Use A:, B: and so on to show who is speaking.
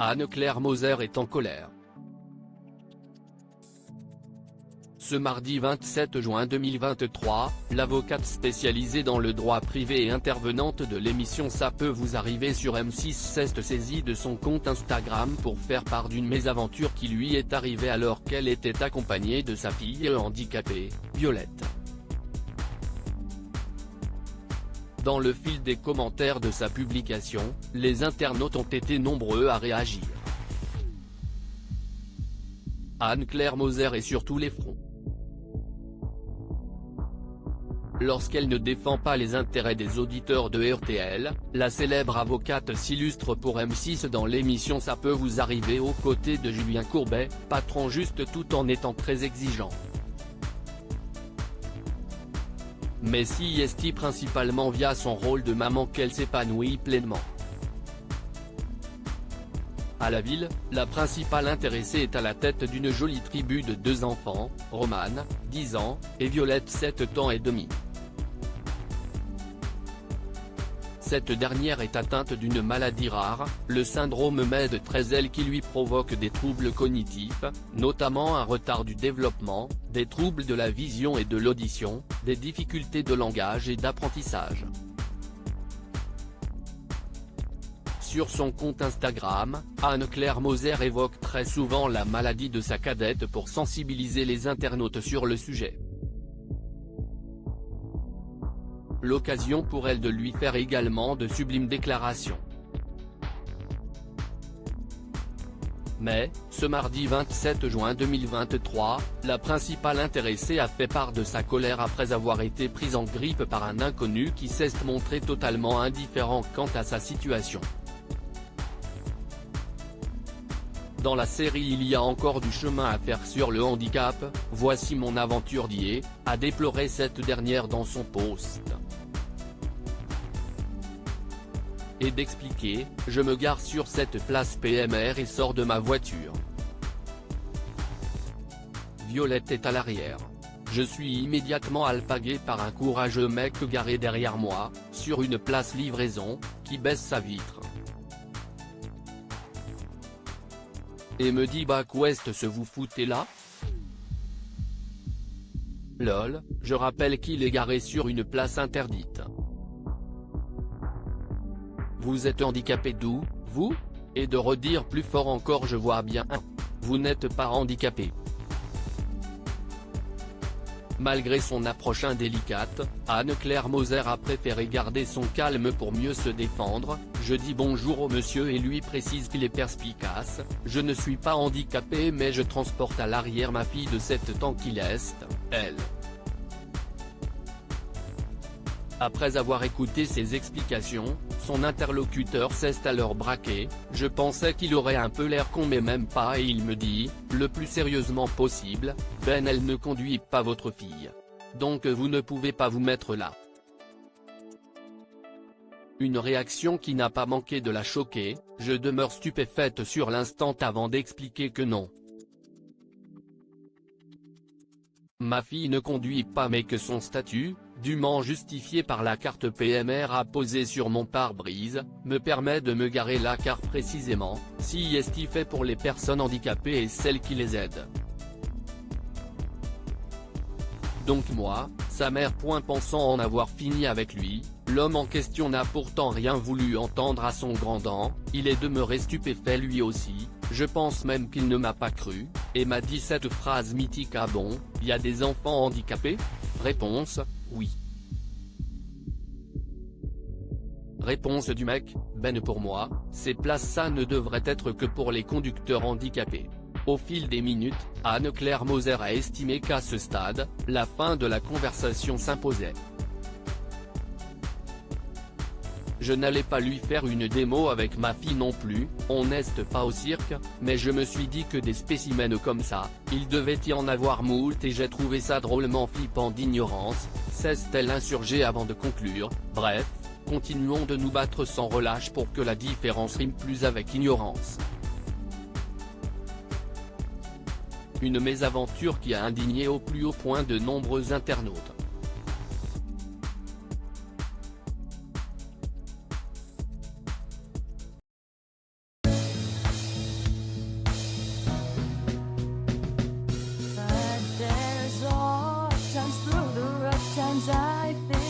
A: Anne-Claire Moser est en colère. Ce mardi 27 juin 2023, l'avocate spécialisée dans le droit privé et intervenante de l'émission Ça peut vous arriver sur M6 s'est saisie de son compte Instagram pour faire part d'une mésaventure qui lui est arrivée alors qu'elle était accompagnée de sa fille handicapée, Violette. Dans le fil des commentaires de sa publication, les internautes ont été nombreux à réagir. Anne-Claire Moser est sur tous les fronts. Lorsqu'elle ne défend pas les intérêts des auditeurs de RTL, la célèbre avocate s'illustre pour M6 dans l'émission Ça peut vous arriver aux côtés de Julien Courbet, patron juste tout en étant très exigeant. Mais c'est principalement via son rôle de maman qu'elle s'épanouit pleinement. À la ville, la principale intéressée est à la tête d'une jolie tribu de 2 enfants, Romane, 10 ans, et Violette 7 ans et demi. Cette dernière est atteinte d'une maladie rare, le syndrome MED13L qui lui provoque des troubles cognitifs, notamment un retard du développement, des troubles de la vision et de l'audition, des difficultés de langage et d'apprentissage. Sur son compte Instagram, Anne-Claire Moser évoque très souvent la maladie de sa cadette pour sensibiliser les internautes sur le sujet. L'occasion pour elle de lui faire également de sublimes déclarations. Mais, ce mardi 27 juin 2023, la principale intéressée a fait part de sa colère après avoir été prise en grippe par un inconnu qui s'est montré totalement indifférent quant à sa situation. Dans la série Il y a encore du chemin à faire sur le handicap, voici mon aventure d'hier, a déploré cette dernière dans son post. Et d'expliquer, je me gare sur cette place PMR et sors de ma voiture. Violette est à l'arrière. Je suis immédiatement alpagué par un courageux mec garé derrière moi, sur une place livraison, qui baisse sa vitre. Et me dit bah qu'ouest ce vous foutez là ? Lol, je rappelle qu'il est garé sur une place interdite. Vous êtes handicapé d'où, vous ? Et de redire plus fort encore je vois bien vous n'êtes pas handicapé. Malgré son approche indélicate, Anne-Claire Moser a préféré garder son calme pour mieux se défendre. Je dis bonjour au monsieur et lui précise qu'il est perspicace, je ne suis pas handicapé mais je transporte à l'arrière ma fille de 7 ans qui l'est, elle. Après avoir écouté ses explications, son interlocuteur s'est alors braqué, je pensais qu'il aurait un peu l'air con mais même pas et il me dit, le plus sérieusement possible, Ben elle ne conduit pas votre fille. Donc vous ne pouvez pas vous mettre là. Une réaction qui n'a pas manqué de la choquer, je demeure stupéfaite sur l'instant avant d'expliquer que non. Ma fille ne conduit pas mais que son statut, dûment justifié par la carte PMR apposée sur mon pare-brise, me permet de me garer là car précisément, si est fait pour les personnes handicapées et celles qui les aident. Donc moi, sa mère pensant en avoir fini avec lui, l'homme en question n'a pourtant rien voulu entendre à son grand dent, il est demeuré stupéfait lui aussi, je pense même qu'il ne m'a pas cru, et m'a dit cette phrase mythique ah bon, y a des enfants handicapés ? Réponse, oui. Réponse du mec, Ben pour moi, ces places ça ne devrait être que pour les conducteurs handicapés. Au fil des minutes, Anne-Claire Moser a estimé qu'à ce stade, la fin de la conversation s'imposait. Je n'allais pas lui faire une démo avec ma fille non plus, on n'est pas au cirque, mais je me suis dit que des spécimens comme ça, il devait y en avoir moult et j'ai trouvé ça drôlement flippant d'ignorance, s'est-elle insurgée avant de conclure, bref, continuons de nous battre sans relâche pour que la différence rime plus avec ignorance. Une mésaventure qui a indigné au plus haut point de nombreux internautes.
B: Sometimes I think